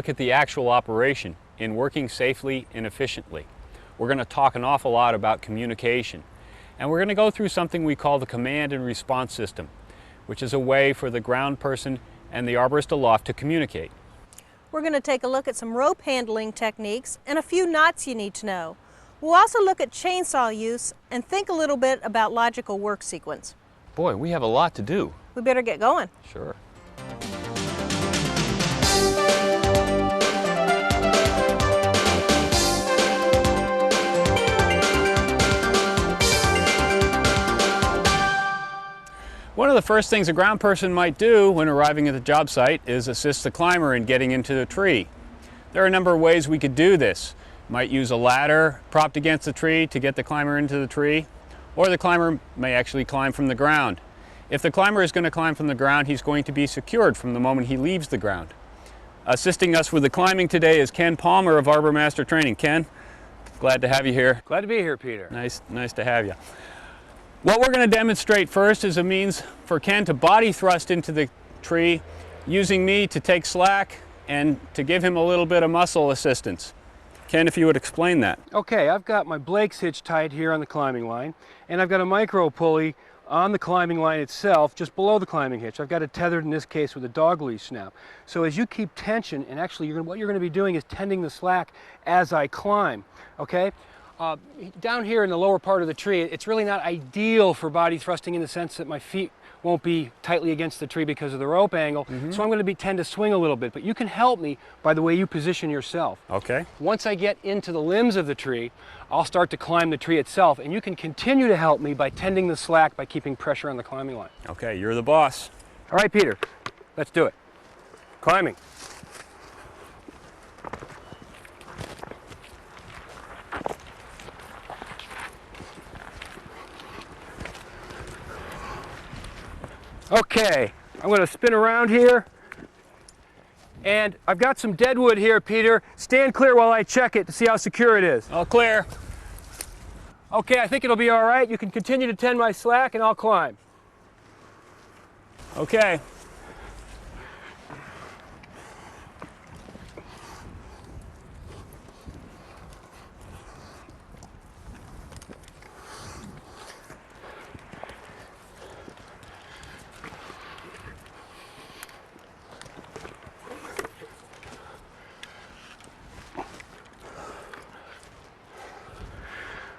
look at the actual operation in working safely and efficiently. We're going to talk an awful lot about communication. And we're going to go through something we call the command and response system, which is a way for the ground person and the arborist aloft to communicate. We're going to take a look at some rope handling techniques and a few knots you need to know. We'll also look at chainsaw use and think a little bit about logical work sequence. Boy, we have a lot to do. We better get going. Sure. One of the first things a ground person might do when arriving at the job site is assist the climber in getting into the tree. There are a number of ways we could do this. Might use a ladder propped against the tree to get the climber into the tree, or the climber may actually climb from the ground. If the climber is going to climb from the ground, he's going to be secured from the moment he leaves the ground. Assisting us with the climbing today is Ken Palmer of Arbor Master Training. Ken, glad to have you here. Glad to be here, Peter. Nice to have you. What we're going to demonstrate first is a means for Ken to body thrust into the tree, using me to take slack and to give him a little bit of muscle assistance. Ken, if you would explain that. Okay, I've got my Blake's hitch tied here on the climbing line, and I've got a micro pulley on the climbing line itself, just below the climbing hitch. I've got it tethered in this case with a dog leash snap. So as you keep tension, and actually what you're going to be doing is tending the slack as I climb, okay? Down here in the lower part of the tree, it's really not ideal for body thrusting in the sense that my feet won't be tightly against the tree because of the rope angle. So I'm going to tend to swing a little bit, but you can help me by the way you position yourself. Okay. Once I get into the limbs of the tree, I'll start to climb the tree itself, and you can continue to help me by tending the slack by keeping pressure on the climbing line. Okay, you're the boss. All right, Peter, let's do it. Climbing. Okay, I'm going to spin around here, and I've got some dead wood here, Peter. Stand clear while I check it to see how secure it is. All clear. Okay, I think it'll be all right. You can continue to tend my slack and I'll climb. Okay.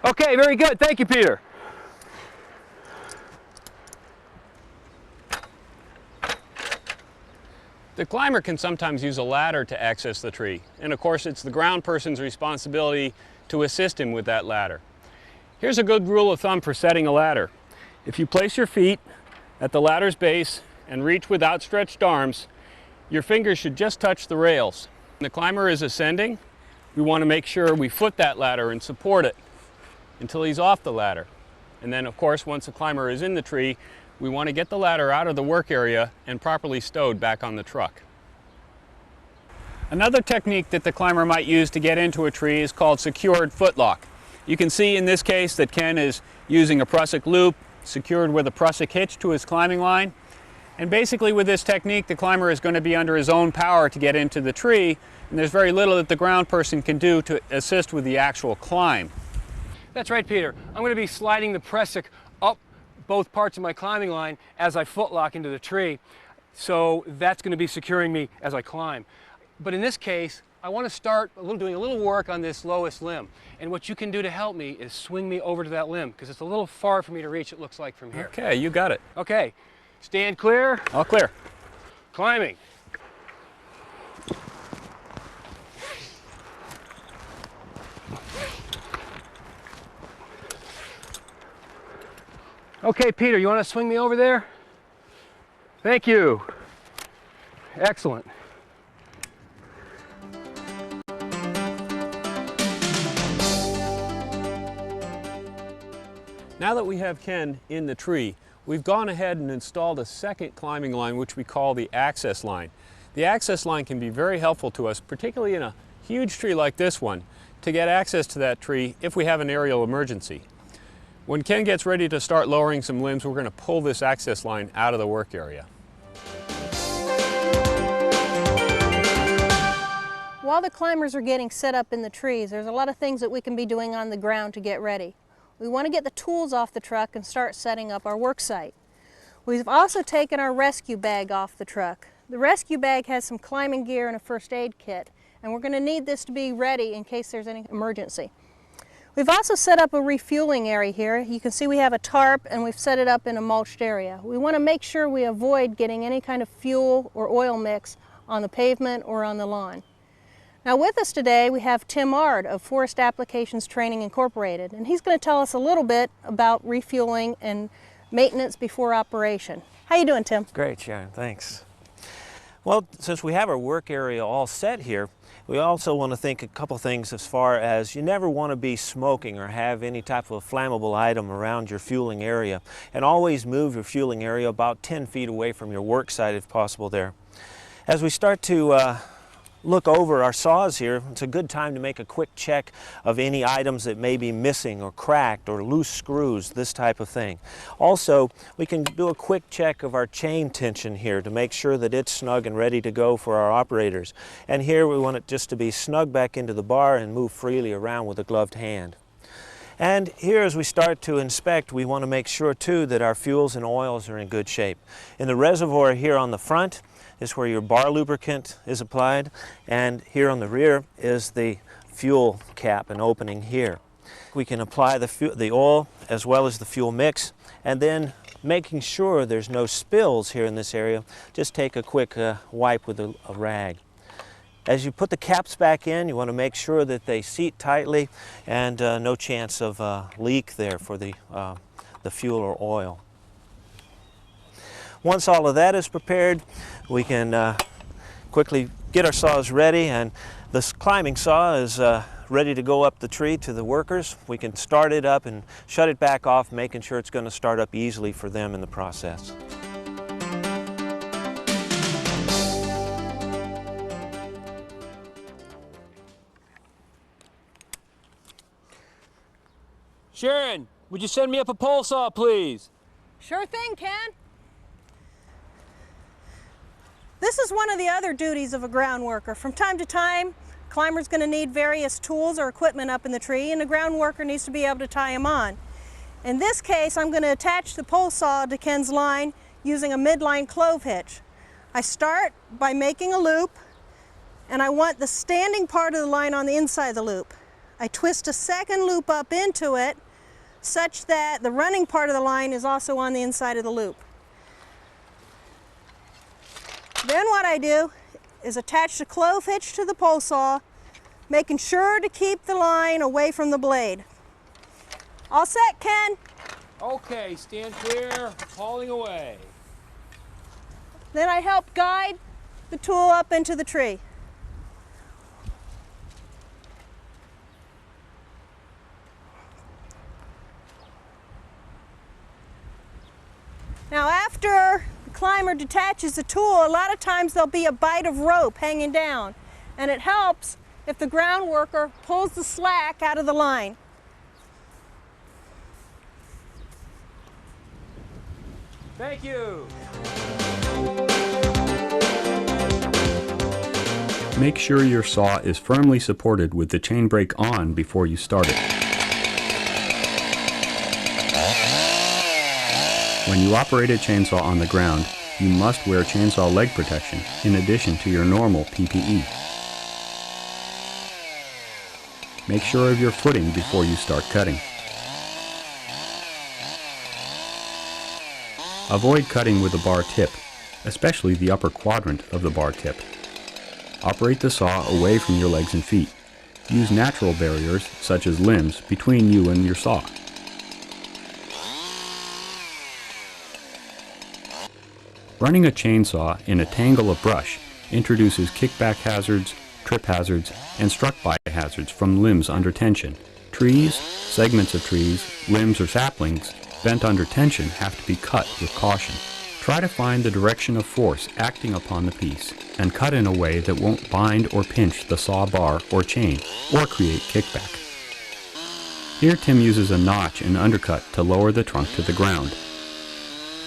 Okay, very good. Thank you, Peter. The climber can sometimes use a ladder to access the tree, and of course it's the ground person's responsibility to assist him with that ladder. Here's a good rule of thumb for setting a ladder. If you place your feet at the ladder's base and reach with outstretched arms, your fingers should just touch the rails. When the climber is ascending, we want to make sure we foot that ladder and support it until he's off the ladder. And then of course once the climber is in the tree, we want to get the ladder out of the work area and properly stowed back on the truck. Another technique that the climber might use to get into a tree is called secured footlock. You can see in this case that Ken is using a prusik loop secured with a prusik hitch to his climbing line. And basically with this technique the climber is going to be under his own power to get into the tree, and there's very little that the ground person can do to assist with the actual climb. That's right, Peter. I'm going to be sliding the prusik up both parts of my climbing line as I footlock into the tree. So that's going to be securing me as I climb. But in this case, I want to start doing a little work on this lowest limb. And what you can do to help me is swing me over to that limb, because it's a little far for me to reach, it looks like, from here. Okay, you got it. Okay, stand clear. All clear. Climbing. Okay, Peter, you want to swing me over there? Thank you. Excellent. Now that we have Ken in the tree, we've gone ahead and installed a second climbing line, which we call the access line. The access line can be very helpful to us, particularly in a huge tree like this one, to get access to that tree if we have an aerial emergency. When Ken gets ready to start lowering some limbs, we're going to pull this access line out of the work area. While the climbers are getting set up in the trees, there's a lot of things that we can be doing on the ground to get ready. We want to get the tools off the truck and start setting up our work site. We've also taken our rescue bag off the truck. The rescue bag has some climbing gear and a first aid kit, and we're going to need this to be ready in case there's any emergency. We've also set up a refueling area here. You can see we have a tarp and we've set it up in a mulched area. We want to make sure we avoid getting any kind of fuel or oil mix on the pavement or on the lawn. Now with us today we have Tim Ard of Forest Applications Training Incorporated, and he's going to tell us a little bit about refueling and maintenance before operation. How you doing, Tim? Great, Sharon, thanks. Well, since we have our work area all set here, we also want to think a couple things as far as you never want to be smoking or have any type of flammable item around your fueling area, and always move your fueling area about 10 feet away from your work site if possible there. As we start to look over our saws here, it's a good time to make a quick check of any items that may be missing or cracked or loose screws, this type of thing. Also, we can do a quick check of our chain tension here to make sure that it's snug and ready to go for our operators. And here we want it just to be snug back into the bar and move freely around with a gloved hand. And here as we start to inspect, we want to make sure too that our fuels and oils are in good shape. In the reservoir here on the front is where your bar lubricant is applied, and here on the rear is the fuel cap and opening here. We can apply the oil as well as the fuel mix, and then making sure there's no spills here in this area, just take a quick wipe with a rag. As you put the caps back in, you want to make sure that they seat tightly and no chance of leak there for the fuel or oil. Once all of that is prepared, we can quickly get our saws ready, and this climbing saw is ready to go up the tree to the workers. We can start it up and shut it back off, making sure it's going to start up easily for them in the process. Sharon, would you send me up a pole saw, please? Sure thing, Ken. This is one of the other duties of a ground worker. From time to time, a climber's going to need various tools or equipment up in the tree, and the ground worker needs to be able to tie them on. In this case, I'm going to attach the pole saw to Ken's line using a midline clove hitch. I start by making a loop, and I want the standing part of the line on the inside of the loop. I twist a second loop up into it such that the running part of the line is also on the inside of the loop. Then what I do is attach the clove hitch to the pole saw, making sure to keep the line away from the blade. All set, Ken? Okay, stand clear, hauling away. Then I help guide the tool up into the tree. Now after the climber detaches the tool, a lot of times there'll be a bight of rope hanging down, and it helps if the ground worker pulls the slack out of the line. Thank you. Make sure your saw is firmly supported with the chain brake on before you start it. When you operate a chainsaw on the ground, you must wear chainsaw leg protection in addition to your normal PPE. Make sure of your footing before you start cutting. Avoid cutting with the bar tip, especially the upper quadrant of the bar tip. Operate the saw away from your legs and feet. Use natural barriers, such as limbs, between you and your saw. Running a chainsaw in a tangle of brush introduces kickback hazards, trip hazards, and struck-by hazards from limbs under tension. Trees, segments of trees, limbs or saplings bent under tension have to be cut with caution. Try to find the direction of force acting upon the piece and cut in a way that won't bind or pinch the saw bar or chain or create kickback. Here Tim uses a notch and undercut to lower the trunk to the ground.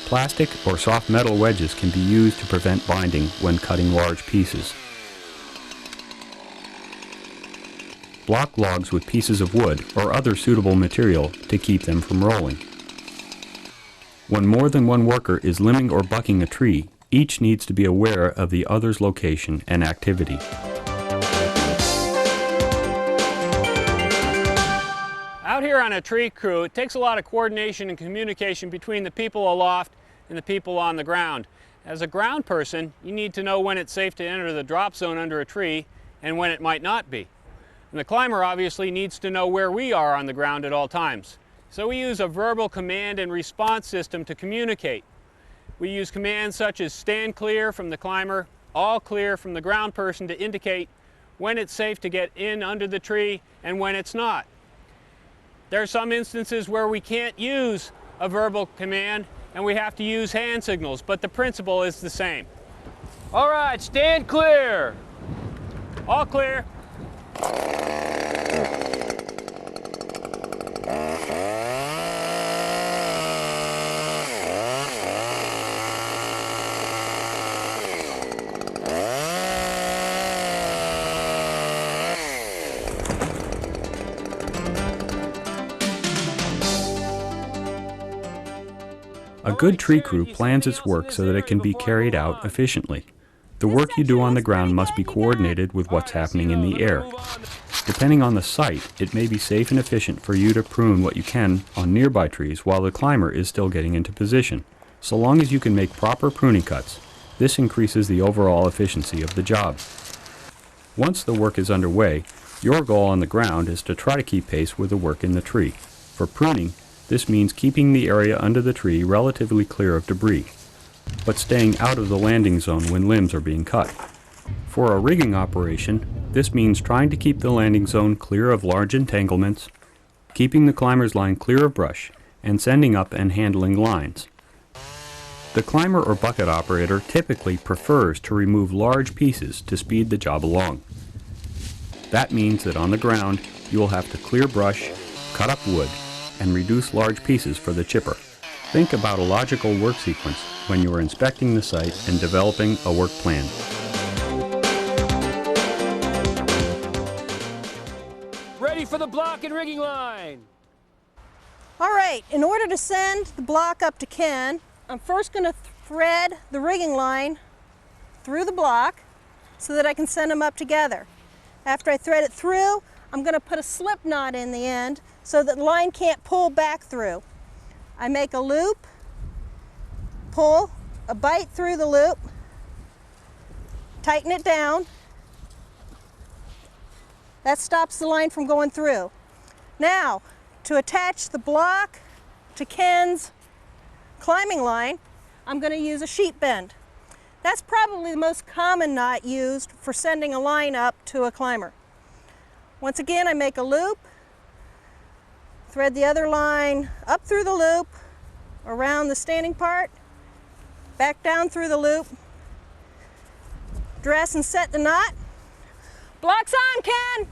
Plastic or soft metal wedges can be used to prevent binding when cutting large pieces. block logs with pieces of wood or other suitable material to keep them from rolling. When more than one worker is limbing or bucking a tree, each needs to be aware of the other's location and activity. Out here on a tree crew, it takes a lot of coordination and communication between the people aloft and the people on the ground. As a ground person, you need to know when it's safe to enter the drop zone under a tree and when it might not be. And the climber obviously needs to know where we are on the ground at all times. So we use a verbal command and response system to communicate. We use commands such as stand clear from the climber, all clear from the ground person to indicate when it's safe to get in under the tree and when it's not. There are some instances where we can't use a verbal command and we have to use hand signals, but the principle is the same. All right, stand clear. All clear. A good tree crew plans its work so that it can be carried out efficiently. The work you do on the ground must be coordinated with what's happening in the air. Depending on the site, it may be safe and efficient for you to prune what you can on nearby trees while the climber is still getting into position. So long as you can make proper pruning cuts, this increases the overall efficiency of the job. Once the work is underway, your goal on the ground is to try to keep pace with the work in the tree. For pruning, this means keeping the area under the tree relatively clear of debris, but staying out of the landing zone when limbs are being cut. For a rigging operation, this means trying to keep the landing zone clear of large entanglements, keeping the climber's line clear of brush, and sending up and handling lines. The climber or bucket operator typically prefers to remove large pieces to speed the job along. That means that on the ground, you will have to clear brush, cut up wood, and reduce large pieces for the chipper. Think about a logical work sequence when you are inspecting the site and developing a work plan. Ready for the block and rigging line. All right, in order to send the block up to Ken, I'm first going to thread the rigging line through the block so that I can send them up together. After I thread it through, I'm going to put a slip knot in the end so that the line can't pull back through. I make a loop, pull a bite through the loop, tighten it down. That stops the line from going through. Now, to attach the block to Ken's climbing line, I'm going to use a sheet bend. That's probably the most common knot used for sending a line up to a climber. Once again, I make a loop, thread the other line up through the loop, around the standing part, back down through the loop, dress and set the knot. Block's on, Ken!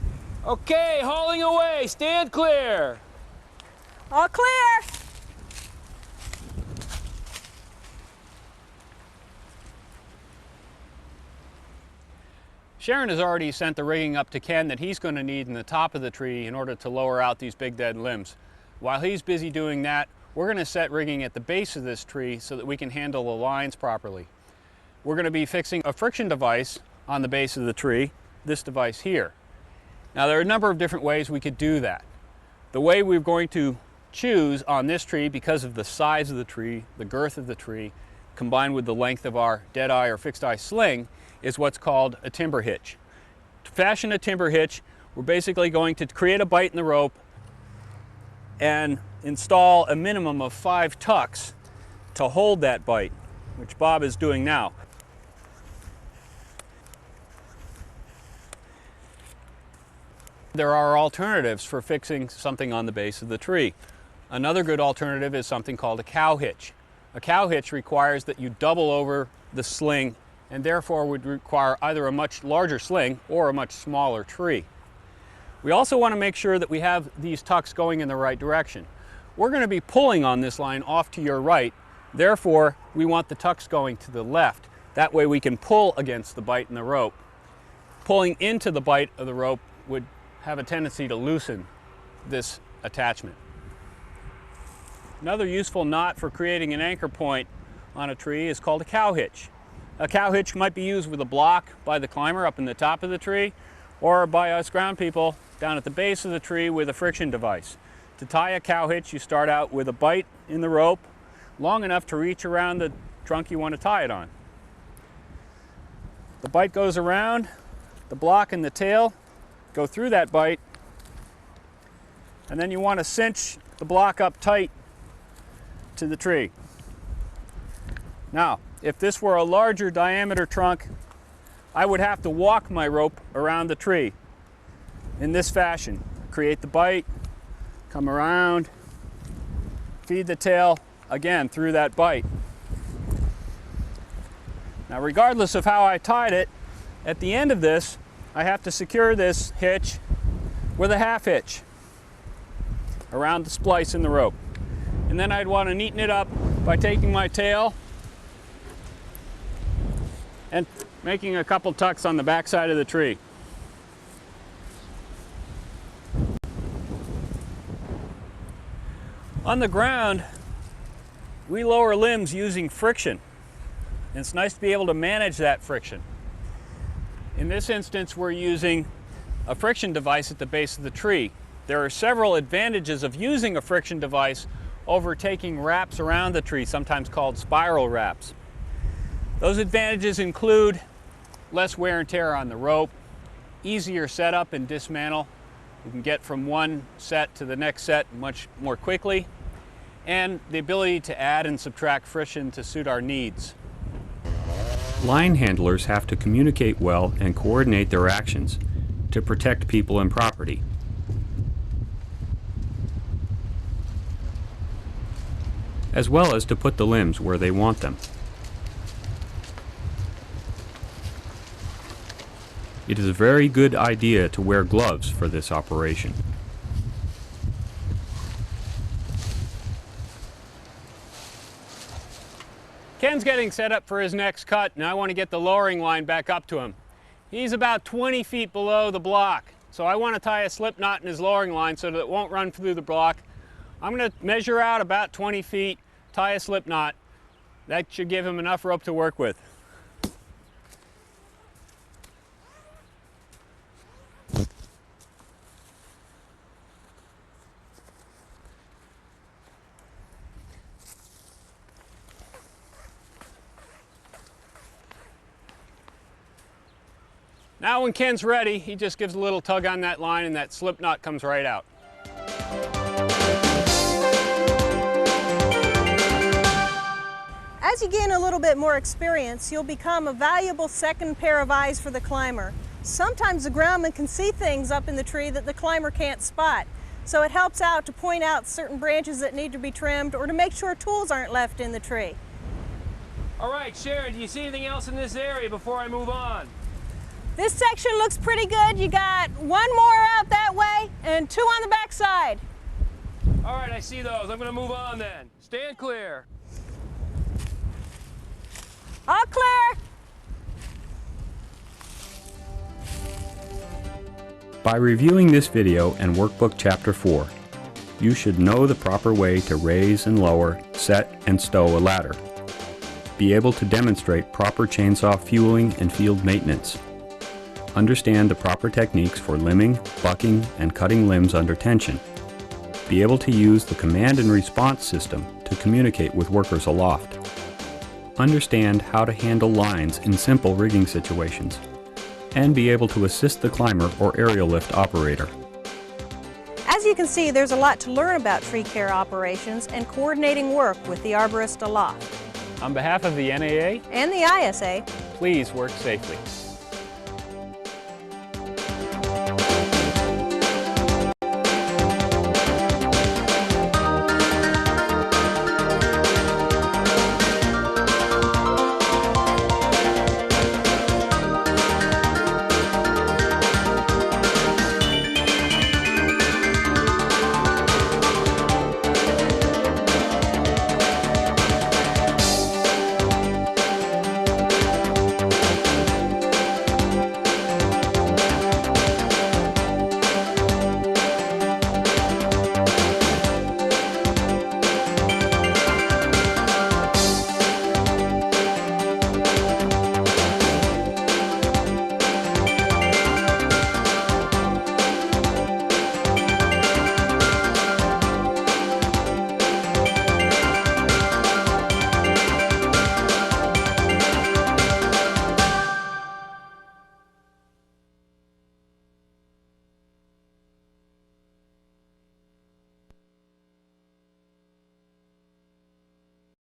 Okay, hauling away, stand clear. All clear! Sharon has already sent the rigging up to Ken that he's going to need in the top of the tree in order to lower out these big dead limbs. While he's busy doing that, we're going to set rigging at the base of this tree so that we can handle the lines properly. We're going to be fixing a friction device on the base of the tree, this device here. Now there are a number of different ways we could do that. The way we're going to choose on this tree, because of the size of the tree, the girth of the tree, combined with the length of our dead eye or fixed eye sling, is what's called a timber hitch. To fashion a timber hitch, we're basically going to create a bite in the rope and install a minimum of 5 tucks to hold that bite, which Bob is doing now. There are alternatives for fixing something on the base of the tree. Another good alternative is something called a cow hitch. A cow hitch requires that you double over the sling and therefore would require either a much larger sling or a much smaller tree. We also want to make sure that we have these tucks going in the right direction. We're going to be pulling on this line off to your right, therefore we want the tucks going to the left. That way we can pull against the bite in the rope. Pulling into the bite of the rope would have a tendency to loosen this attachment. Another useful knot for creating an anchor point on a tree is called a cow hitch. A cow hitch might be used with a block by the climber up in the top of the tree, or by us ground people down at the base of the tree with a friction device. To tie a cow hitch, you start out with a bight in the rope long enough to reach around the trunk you want to tie it on. The bight goes around, the block and the tail go through that bight, and then you want to cinch the block up tight to the tree. Now, if this were a larger diameter trunk, I would have to walk my rope around the tree in this fashion. Create the bight, come around, feed the tail again through that bight. Now, regardless of how I tied it, at the end of this, I have to secure this hitch with a half hitch around the splice in the rope. And then I'd want to neaten it up by taking my tail and making a couple tucks on the back side of the tree. On the ground, we lower limbs using friction. And it's nice to be able to manage that friction. In this instance, we're using a friction device at the base of the tree. There are several advantages of using a friction device over taking wraps around the tree, sometimes called spiral wraps. Those advantages include less wear and tear on the rope, easier setup and dismantle. You can get from one set to the next set much more quickly, and the ability to add and subtract friction to suit our needs. Line handlers have to communicate well and coordinate their actions to protect people and property. As well as to put the limbs where they want them. It is a very good idea to wear gloves for this operation. Ken's getting set up for his next cut, and I want to get the lowering line back up to him. He's about 20 feet below the block, so I want to tie a slip knot in his lowering line so that it won't run through the block. I'm going to measure out about 20 feet, tie a slip knot. That should give him enough rope to work with. Now when Ken's ready, he just gives a little tug on that line and that slip knot comes right out. As you gain a little bit more experience, you'll become a valuable second pair of eyes for the climber. Sometimes the groundman can see things up in the tree that the climber can't spot, so it helps out to point out certain branches that need to be trimmed or to make sure tools aren't left in the tree. All right, Sharon, do you see anything else in this area before I move on? This section looks pretty good. You got one more out that way and two on the back side. All right, I see those. I'm going to move on then. Stand clear. All clear. By reviewing this video and Workbook Chapter 4, you should know the proper way to raise and lower, set and stow a ladder. Be able to demonstrate proper chainsaw fueling and field maintenance. Understand the proper techniques for limbing, bucking, and cutting limbs under tension. Be able to use the command and response system to communicate with workers aloft. Understand how to handle lines in simple rigging situations. And be able to assist the climber or aerial lift operator. As you can see, there's a lot to learn about tree care operations and coordinating work with the arborist aloft. On behalf of the NAA, And the ISA, please work safely.